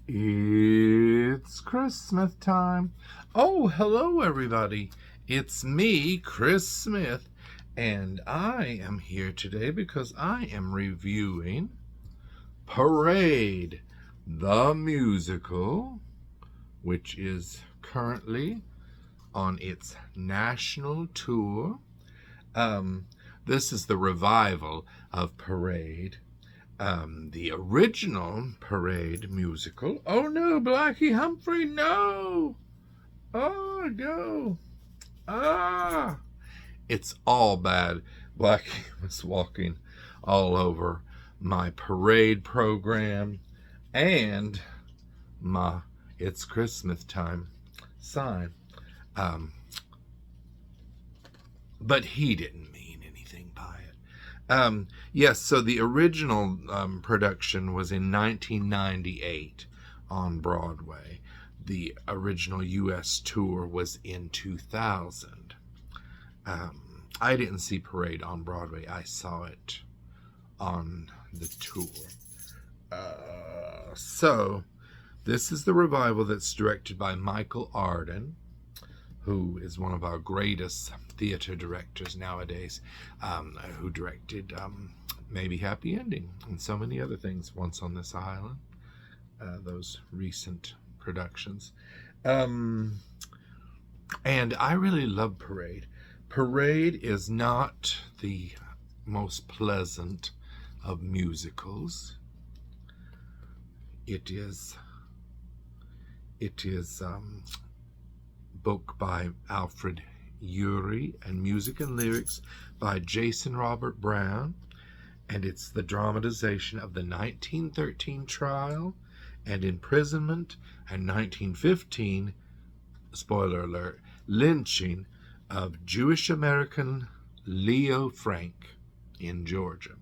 It's Christmas time. Oh, hello, everybody. It's me, Chris Smith, and I am here today because I am reviewing Parade, the musical, which is currently on its national tour. This is the revival of Parade. The original Parade musical. Oh no, Blackie Humphrey, no! Oh, no! Ah! It's all bad. Blackie was walking all over my Parade program and my It's Christmas Time sign. But he didn't mean anything by it. Yes, so the original production was in 1998 on Broadway. The original U.S. tour was in 2000. I didn't see Parade on Broadway. I saw it on the tour. So this is the revival that's directed by Michael Arden, who is one of our greatest theater directors nowadays, who directed Maybe Happy Ending and so many other things, Once on This Island, those recent productions. And I really love Parade. Parade is not the most pleasant of musicals. It is book by Alfred Urey and music and lyrics by Jason Robert Brown, and it's the dramatization of the 1913 trial and imprisonment and 1915, spoiler alert, lynching of Jewish American Leo Frank in Georgia.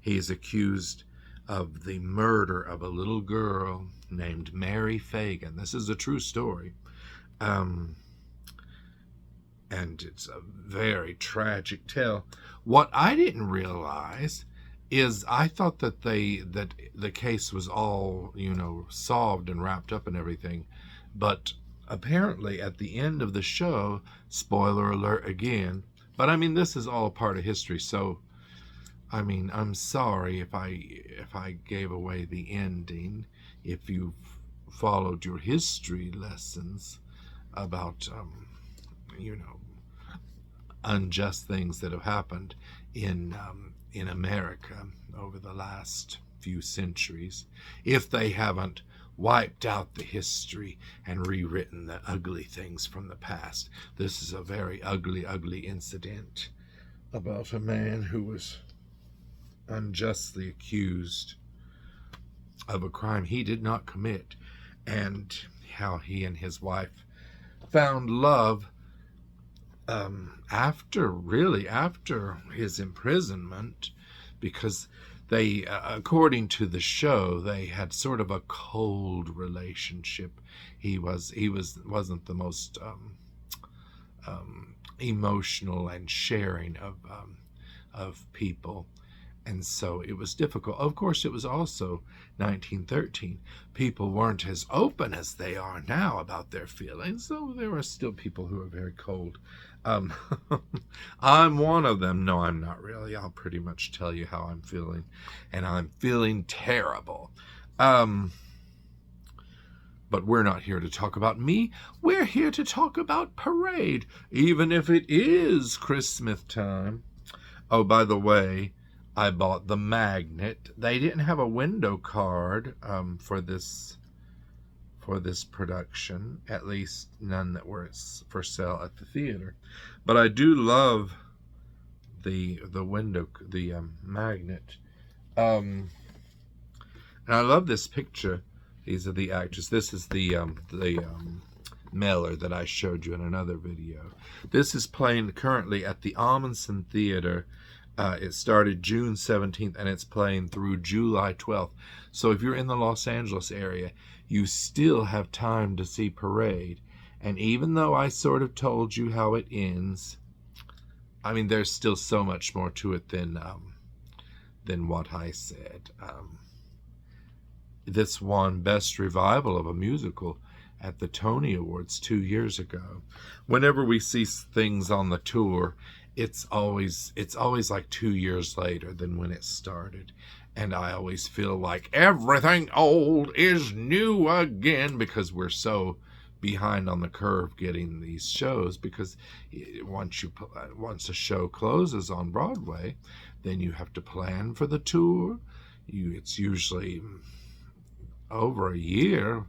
He is accused of the murder of a little girl named Mary Fagan. This is a true story. And it's a very tragic tale. What I didn't realize is I thought that the case was all, solved and wrapped up and everything. But apparently at the end of the show, spoiler alert again, but I mean, this is all part of history, so I mean, I'm sorry if I gave away the ending, if you've followed your history lessons about unjust things that have happened in America over the last few centuries, if they haven't wiped out the history and rewritten the ugly things from the past. This is a very ugly, ugly incident about a man who was unjustly accused of a crime he did not commit, and how he and his wife found love after his imprisonment, because they, according to the show, they had sort of a cold relationship. He wasn't the most emotional and sharing of people, and so it was difficult. Of course, it was also 1913. People weren't as open as they are now about their feelings, so there are still people who are very cold. I'm one of them. No, I'm not really. I'll pretty much tell you how I'm feeling, and I'm feeling terrible. But we're not here to talk about me. We're here to talk about Parade, even if it is Christmas time. Oh, by the way, I bought the magnet. They didn't have a window card for this production, at least none that were for sale at the theater. But I do love the magnet, and I love this picture. These are the actors. This is the mailer that I showed you in another video. This is playing currently at the Amundsen Theater. It started June 17th and it's playing through July 12th. So if you're in the Los Angeles area, you still have time to see Parade. And even though I sort of told you how it ends, I mean, there's still so much more to it than what I said. this won Best Revival of a Musical at the Tony Awards 2 years ago. Whenever we see things on the tour, it's always like 2 years later than when it started. And I always feel like everything old is new again, because we're so behind on the curve getting these shows. Because once a show closes on Broadway, then you have to plan for the tour. It's usually over a year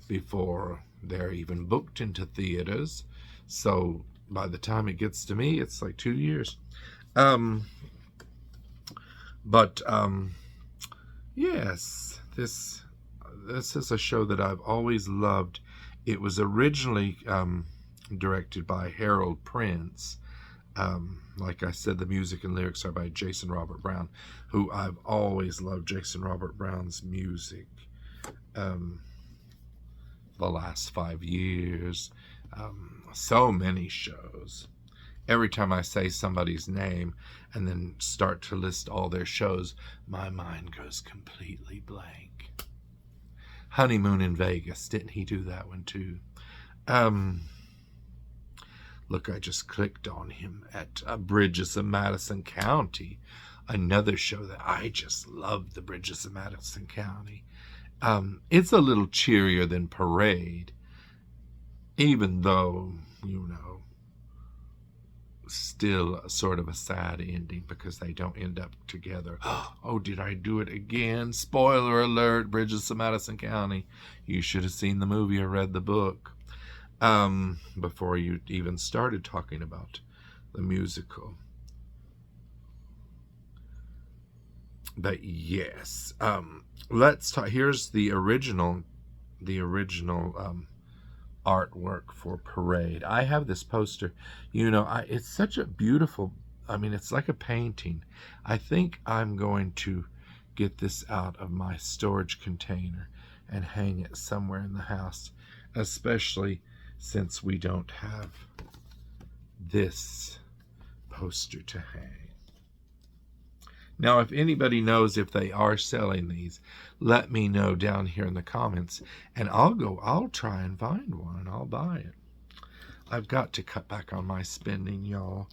before they're even booked into theaters. So by the time it gets to me, it's like 2 years. Yes, this is a show that I've always loved. It was originally directed by Harold Prince. Like I said, the music and lyrics are by Jason Robert Brown, who I've always loved Jason Robert Brown's music. The last 5 years, so many shows. Every time I say somebody's name and then start to list all their shows, my mind goes completely blank. Honeymoon in Vegas, didn't he do that one too? Look, I just clicked on him at Bridges of Madison County, another show that I just love, the Bridges of Madison County. It's a little cheerier than Parade, even though, still sort of a sad ending because they don't end up together. Oh, did I do it again? Spoiler alert, Bridges of Madison County. You should have seen the movie or read the book before you even started talking about the musical. But yes, let's talk. Here's the original artwork for Parade. I have this poster. It's such a beautiful, it's like a painting. I think I'm going to get this out of my storage container and hang it somewhere in the house, especially since we don't have this poster to hang. Now, if anybody knows if they are selling these, let me know down here in the comments, and I'll try and find one, and I'll buy it. I've got to cut back on my spending, y'all.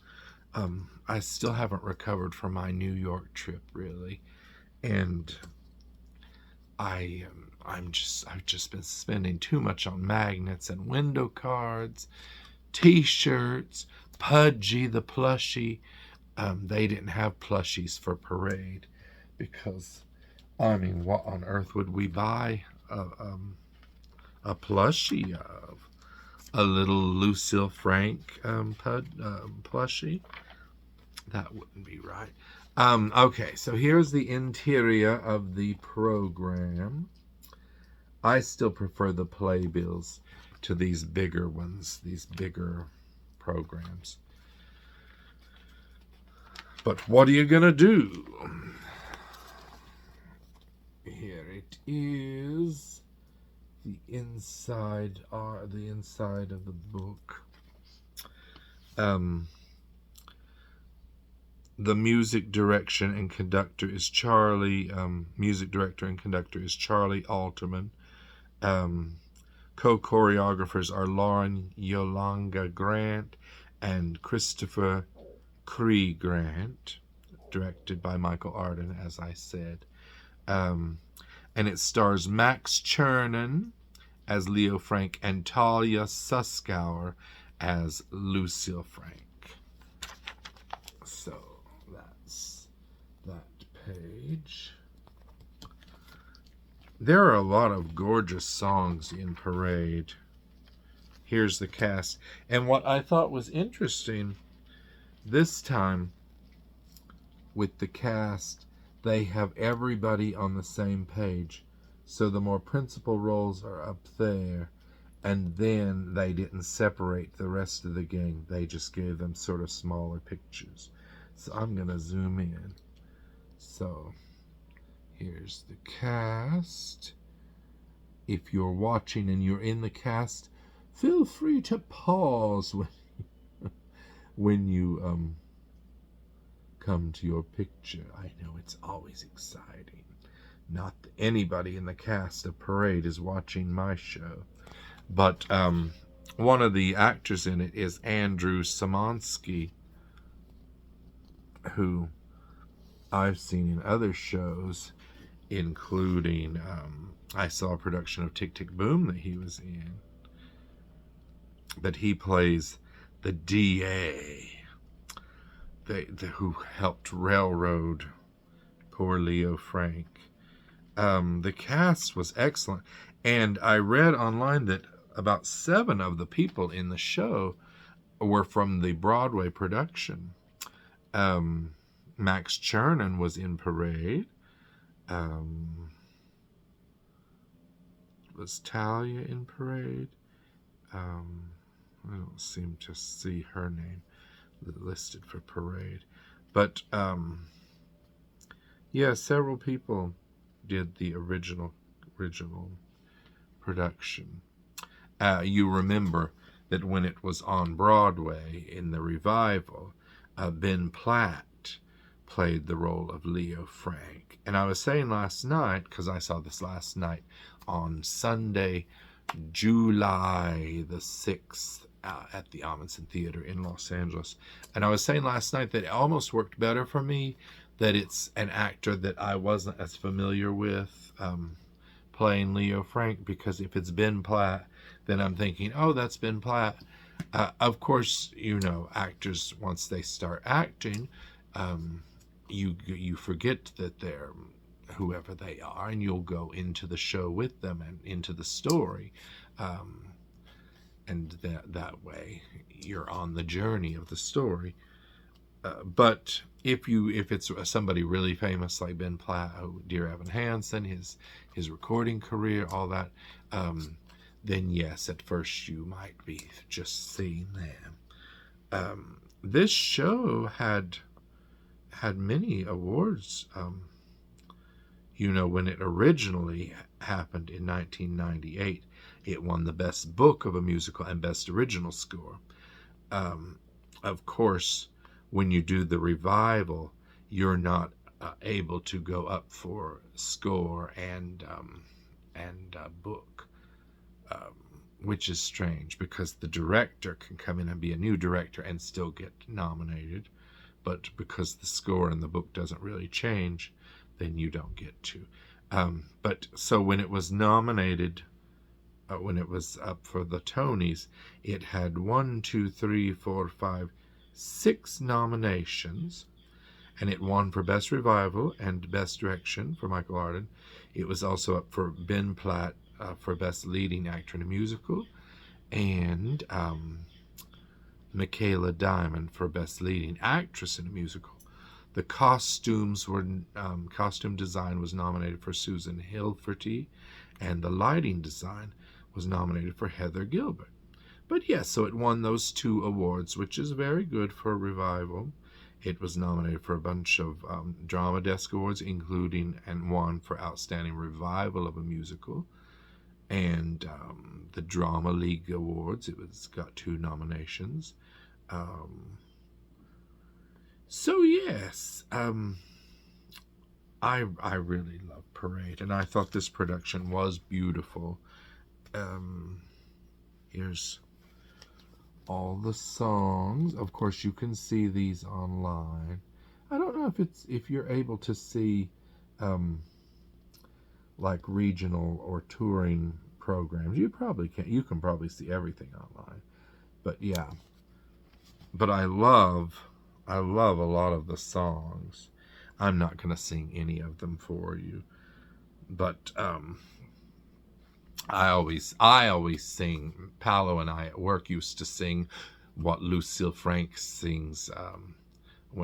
I still haven't recovered from my New York trip, really, and I've just been spending too much on magnets and window cards, T-shirts, Pudgy the plushie. They didn't have plushies for Parade because, what on earth would we buy a plushie of? A little Lucille Frank plushie? That wouldn't be right. Okay, so here's the interior of the program. I still prefer the playbills to these bigger ones, these bigger programs. But what are you gonna do? Here it is, the inside of the book. The music director and conductor is Charlie Alterman. Co-choreographers are Lauren Yolanda Grant and Christopher Cree Grant, directed by Michael Arden, as I said. And it stars Max Chernin as Leo Frank and Talia Suskauer as Lucille Frank. So that's that page. There are a lot of gorgeous songs in Parade. Here's the cast. And what I thought was interesting, this time with the cast, they have everybody on the same page. So the more principal roles are up there, and then they didn't separate the rest of the gang. They just gave them sort of smaller pictures. So I'm going to zoom in. So here's the cast. If you're watching and you're in the cast, feel free to pause when you come to your picture. I know it's always exciting Not that anybody in the cast of Parade is watching my show. But one of the actors in it is Andrew Samansky, who I've seen in other shows, including I saw a production of Tick Tick Boom that he was in. But he plays the DA, who helped railroad poor Leo Frank. The cast was excellent, and I read online that about 7 of the people in the show were from the Broadway production. Max Chernin was in Parade. Was Talia in Parade? I don't seem to see her name listed for Parade. But, yeah, several people did the original production. You remember that when it was on Broadway in the revival, Ben Platt played the role of Leo Frank. And I was saying last night, because I saw this last night on Sunday, July the 6th, at the Amundsen Theater in Los Angeles. And I was saying last night that it almost worked better for me that it's an actor that I wasn't as familiar with playing Leo Frank, because if it's Ben Platt, then I'm thinking, oh, that's Ben Platt. Of course, actors, once they start acting, you forget that they're whoever they are, and you'll go into the show with them and into the story. And that way you're on the journey of the story. But if it's somebody really famous like Ben Platt, Dear Evan Hansen, his recording career, all that, then yes, at first you might be just seeing them. This show had many awards. When it originally happened in 1998, it won the Best Book of a Musical and Best Original Score. Of course, when you do the revival, you're not able to go up for score and book, which is strange, because the director can come in and be a new director and still get nominated, but because the score and the book doesn't really change, then you don't get to. But so when it was nominated, when it was up for the Tonys, it had 6 nominations, and it won for Best Revival and Best Direction for Michael Arden. It was also up for Ben Platt for Best Leading Actor in a Musical, and Michaela Diamond for Best Leading Actress in a Musical. The costume design was nominated for Susan Hilferty, and the lighting design was nominated for Heather Gilbert. But yes, so it won those 2 awards, which is very good for a revival. It was nominated for a bunch of Drama Desk Awards, including and won for Outstanding Revival of a Musical, and the Drama League Awards. It's got 2 nominations. So yes, I really love Parade, and I thought this production was beautiful. Here's all the songs. Of course, you can see these online. I don't know if you're able to see like regional or touring programs. You probably can. You can probably see everything online. But yeah. But I love a lot of the songs. I'm not going to sing any of them for you, but I always sing. Paolo and I at work used to sing what Lucille Frank sings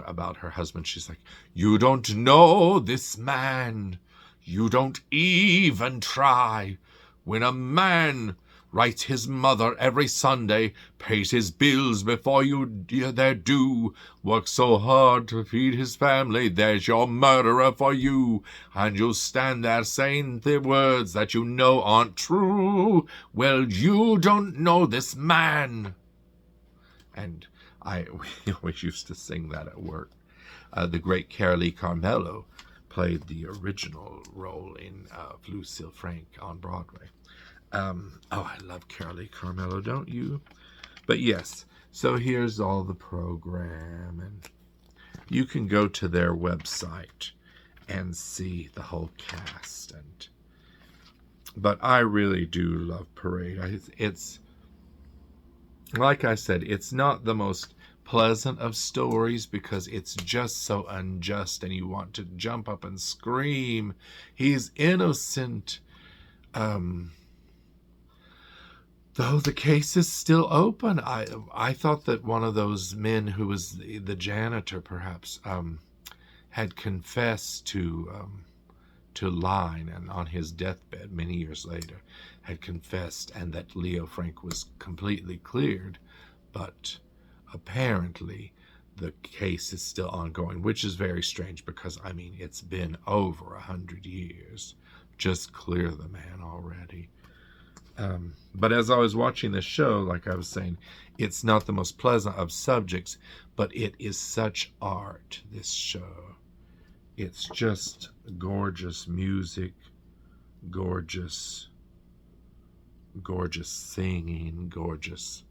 about her husband. She's like, "You don't know this man. You don't even try. When a man writes his mother every Sunday, pays his bills before they're due, works so hard to feed his family, there's your murderer for you. And you'll stand there saying the words that you know aren't true. Well, you don't know this man." And we always used to sing that at work. The great Carolee Carmello played the original role in Lucille Frank on Broadway. I love Carolee Carmello, don't you? But yes, so here's all the program, and you can go to their website and see the whole cast. But I really do love Parade. It's like I said, it's not the most pleasant of stories because it's just so unjust, and you want to jump up and scream, "He's innocent!" Though the case is still open. I thought that one of those men who was the janitor, perhaps, had confessed to lying, and on his deathbed many years later had confessed, and that Leo Frank was completely cleared. But apparently the case is still ongoing, which is very strange because, I mean, it's been over 100 years. Just clear the man already. But as I was watching this show, like I was saying, it's not the most pleasant of subjects, but it is such art, this show. It's just gorgeous music, gorgeous singing, gorgeous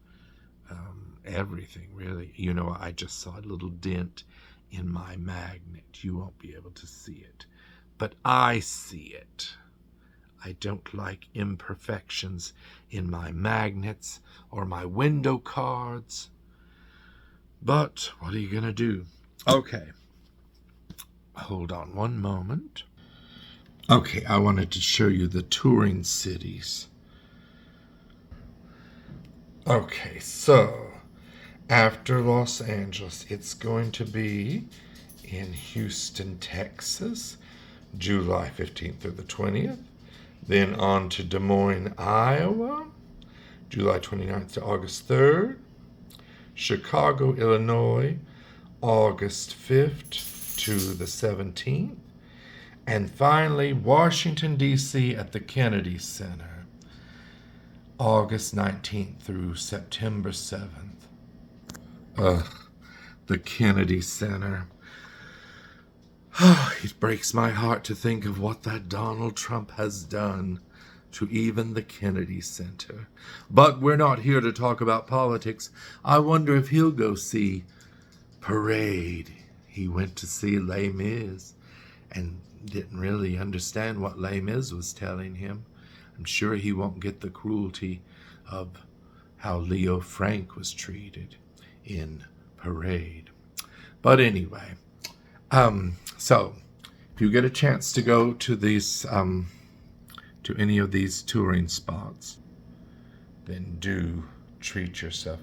everything, really. You know, I just saw a little dent in my magnet. You won't be able to see it, but I see it. I don't like imperfections in my magnets or my window cards. But what are you going to do? Okay. Hold on one moment. Okay, I wanted to show you the touring cities. Okay, so after Los Angeles, it's going to be in Houston, Texas, July 15th through the 20th. Then on to Des Moines, Iowa, July 29th to August 3rd. Chicago, Illinois, August 5th to the 17th. And finally, Washington, D.C. at the Kennedy Center, August 19th through September 7th. The Kennedy Center. It breaks my heart to think of what that Donald Trump has done to even the Kennedy Center. But we're not here to talk about politics. I wonder if he'll go see Parade. He went to see Les Mis and didn't really understand what Les Mis was telling him. I'm sure he won't get the cruelty of how Leo Frank was treated in Parade. But anyway, so if you get a chance to go to these, to any of these touring spots, then do treat yourself.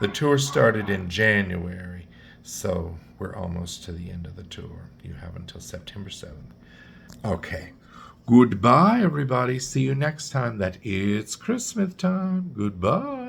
The tour started in January, so we're almost to the end of the tour. You have until September 7th. Okay. Goodbye, everybody. See you next time that it's Christmas time. Goodbye.